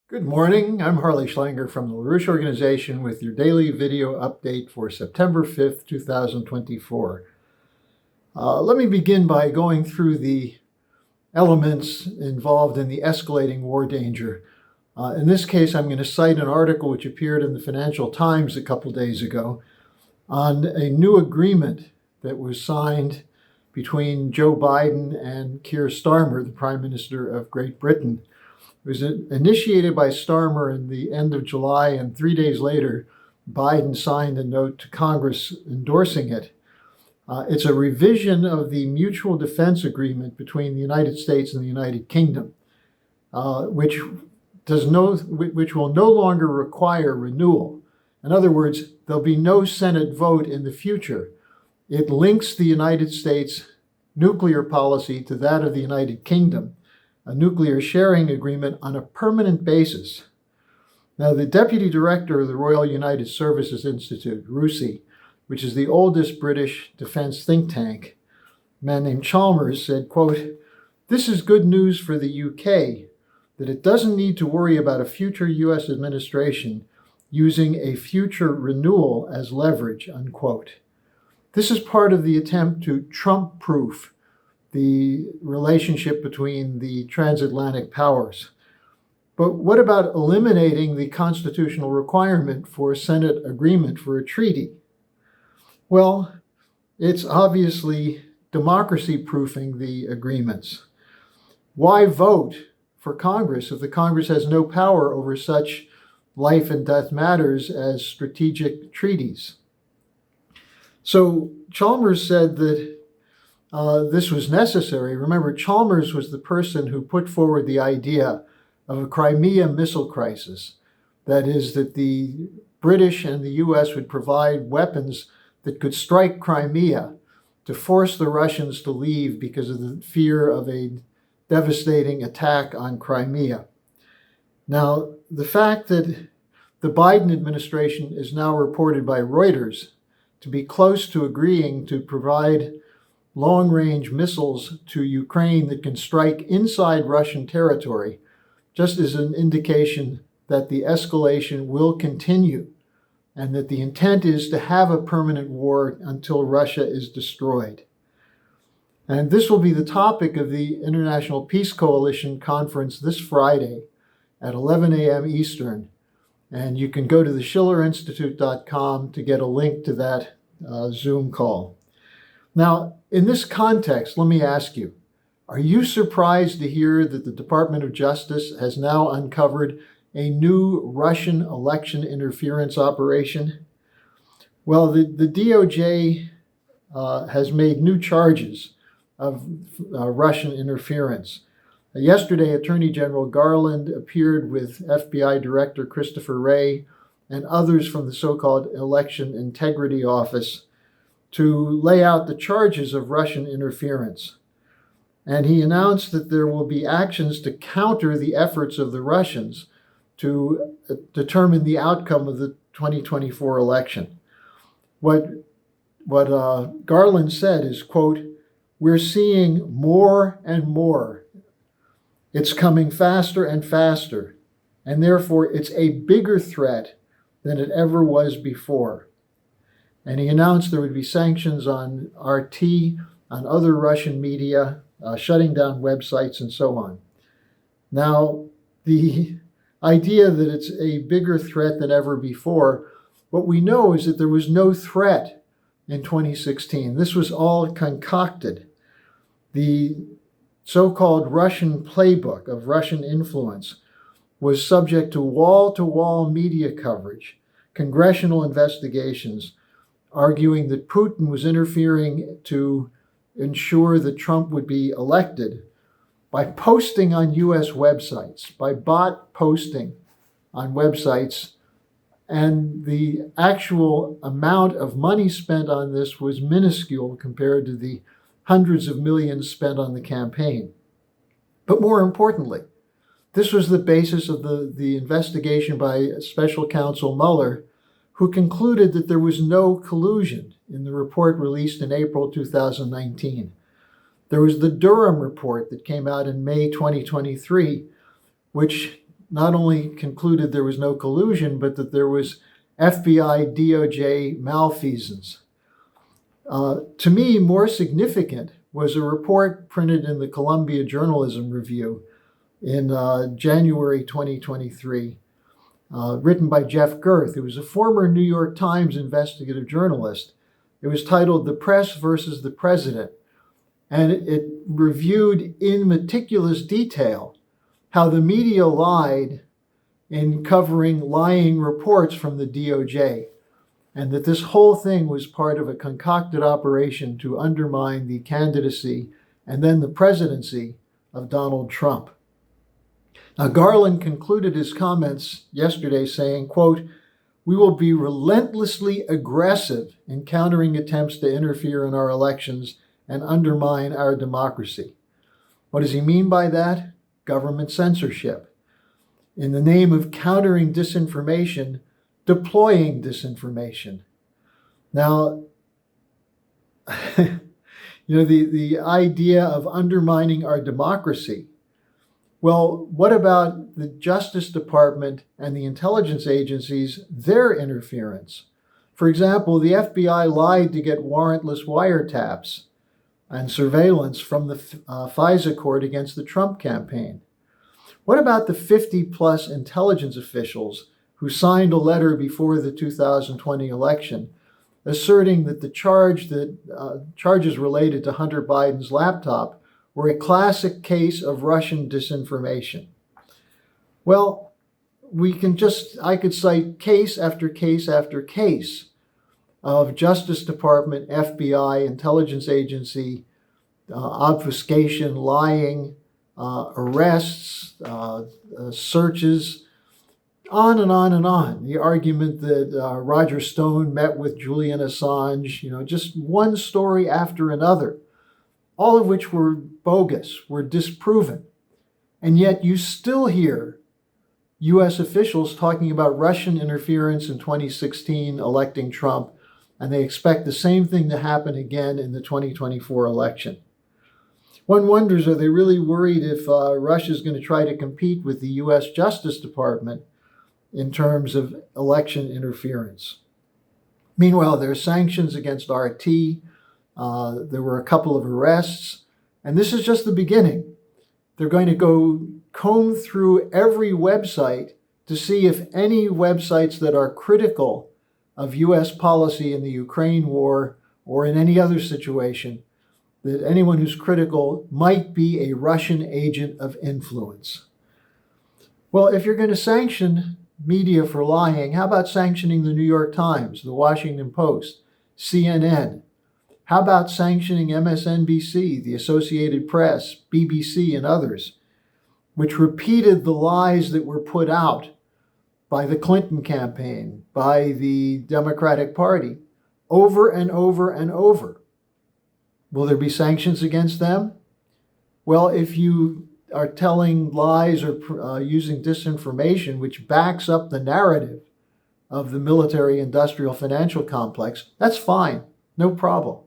Good morning. I'm harleysch from the LaRouche organization with your daily video update for September 5th, 2024. Let me begin by going through the elements involved in the escalating war danger. In this case, I'm going to cite an article which appeared in the Financial Times a couple days ago on a new agreement that was signed between Joe Biden and Keir Starmer, the Prime Minister of Great Britain. It was initiated by Starmer in the end of July, and 3 days later, Biden signed a note to Congress endorsing it. It's a revision of the Mutual Defense Agreement between the United States and the United Kingdom, which will no longer require renewal. In other words, there'll be no Senate vote in the future. It links the United States nuclear policy to that of the United Kingdom, a nuclear sharing agreement on a permanent basis. Now, the deputy director of the Royal United Services Institute, RUSI, which is the oldest British defense think tank, a man named Chalmers, said, quote, "This is good news for the UK, that it doesn't need to worry about a future US administration using a future renewal as leverage," unquote. This is part of the attempt to Trump-proof the relationship between the transatlantic powers. But what about eliminating the constitutional requirement for a Senate agreement for a treaty? Well, it's obviously democracy-proofing the agreements. Why vote for Congress if the Congress has no power over such life and death matters as strategic treaties? So Chalmers said that this was necessary. Remember, Chalmers was the person who put forward the idea of a Crimea missile crisis. That is, that the British and the US would provide weapons that could strike Crimea to force the Russians to leave because of the fear of a devastating attack on Crimea. Now, the fact that the Biden administration is now reported by Reuters to be close to agreeing to provide long-range missiles to Ukraine that can strike inside Russian territory, just as an indication that the escalation will continue and that the intent is to have a permanent war until Russia is destroyed. And this will be the topic of the International Peace Coalition conference this Friday at 11 a.m. Eastern. And you can go to the schillerinstitute.com to get a link to that Zoom call. Now, in this context, let me ask you, are you surprised to hear that the Department of Justice has now uncovered a new Russian election interference operation? Well, the DOJ has made new charges of Russian interference. Yesterday, Attorney General Garland appeared with FBI Director Christopher Wray and others from the so-called Election Integrity Office to lay out the charges of Russian interference. And he announced that there will be actions to counter the efforts of the Russians to determine the outcome of the 2024 election. What Garland said is, quote, "We're seeing more and more. It's coming faster and faster, and therefore it's a bigger threat than it ever was before." And he announced there would be sanctions on RT, on other Russian media, shutting down websites and so on. Now, the idea that it's a bigger threat than ever before, what we know is that there was no threat in 2016. This was all concocted. The so-called Russian playbook of Russian influence was subject to wall-to-wall media coverage, congressional investigations, arguing that Putin was interfering to ensure that Trump would be elected by posting on US websites, by bot posting on websites. And the actual amount of money spent on this was minuscule compared to the hundreds of millions spent on the campaign. But more importantly, this was the basis of the investigation by Special Counsel Mueller, who concluded that there was no collusion in the report released in April 2019. There was the Durham report that came out in May 2023, which not only concluded there was no collusion, but that there was FBI DOJ malfeasance. To me, more significant was a report printed in the Columbia Journalism Review in January 2023, written by Jeff Girth, who was a former New York Times investigative journalist. It was titled "The Press versus the President," and it reviewed in meticulous detail how the media lied in covering lying reports from the DOJ, and that this whole thing was part of a concocted operation to undermine the candidacy and then the presidency of Donald Trump. Now, Garland concluded his comments yesterday saying, quote, "We will be relentlessly aggressive in countering attempts to interfere in our elections and undermine our democracy." What does he mean by that? Government censorship. In the name of countering disinformation, deploying disinformation. Now, the idea of undermining our democracy. Well, what about the Justice Department and the intelligence agencies, their interference? For example, the FBI lied to get warrantless wiretaps and surveillance from the FISA court against the Trump campaign. What about the 50-plus intelligence officials who signed a letter before the 2020 election asserting that the charges related to Hunter Biden's laptop were a classic case of Russian disinformation? Well, I could cite case after case after case of Justice Department, FBI, intelligence agency, obfuscation, lying, arrests, searches, on and on and on. The argument that Roger Stone met with Julian Assange, just one story after another, all of which were bogus, were disproven. And yet you still hear U.S. officials talking about Russian interference in 2016 electing Trump, and they expect the same thing to happen again in the 2024 election. One wonders, are they really worried if Russia is going to try to compete with the U.S. Justice Department in terms of election interference? Meanwhile, there are sanctions against RT. There were a couple of arrests, and this is just the beginning. They're going to go comb through every website to see if any websites that are critical of U.S. policy in the Ukraine war or in any other situation, that anyone who's critical might be a Russian agent of influence. Well, if you're going to sanction media for lying, how about sanctioning the New York Times, the Washington Post, CNN? How about sanctioning MSNBC, the Associated Press, BBC, and others, which repeated the lies that were put out by the Clinton campaign, by the Democratic Party, over and over and over? Will there be sanctions against them? Well, if you are telling lies or using disinformation which backs up the narrative of the military-industrial financial complex, that's fine, no problem.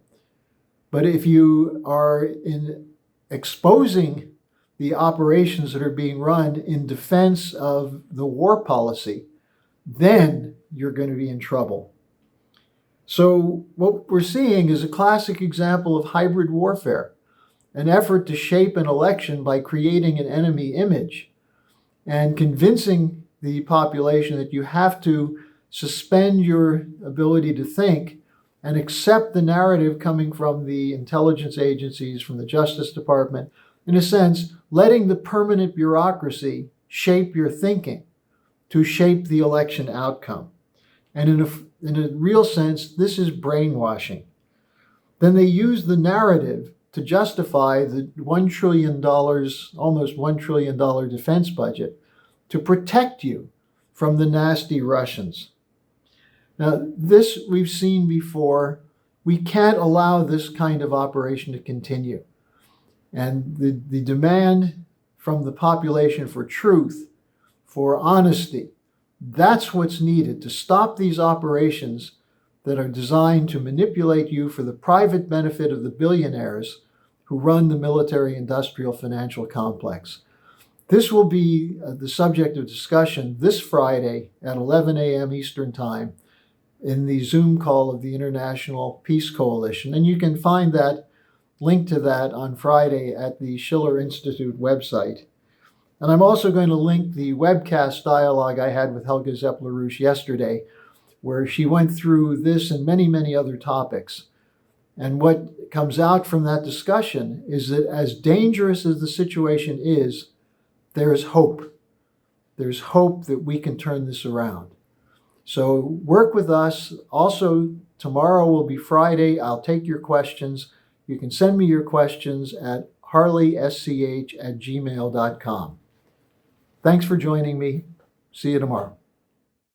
But if you are exposing the operations that are being run in defense of the war policy, then you're going to be in trouble. So what we're seeing is a classic example of hybrid warfare, an effort to shape an election by creating an enemy image and convincing the population that you have to suspend your ability to think and accept the narrative coming from the intelligence agencies, from the Justice Department, in a sense, letting the permanent bureaucracy shape your thinking to shape the election outcome. And in a real sense, this is brainwashing. Then they use the narrative to justify the $1 trillion, almost $1 trillion defense budget to protect you from the nasty Russians. Now, this we've seen before. We can't allow this kind of operation to continue. And the demand from the population for truth, for honesty, that's what's needed to stop these operations that are designed to manipulate you for the private benefit of the billionaires who run the military-industrial financial complex. This will be the subject of discussion this Friday at 11 a.m. Eastern Time in the Zoom call of the International Peace Coalition. And you can find that link to that on Friday at the Schiller Institute website. And I'm also going to link the webcast dialogue I had with Helga Zepp-LaRouche yesterday, where she went through this and many, many other topics. And what comes out from that discussion is that as dangerous as the situation is, there's hope. There's hope that we can turn this around. So work with us. Also, tomorrow will be Friday. I'll take your questions. You can send me your questions at harleysch@gmail.com. Thanks for joining me. See you tomorrow.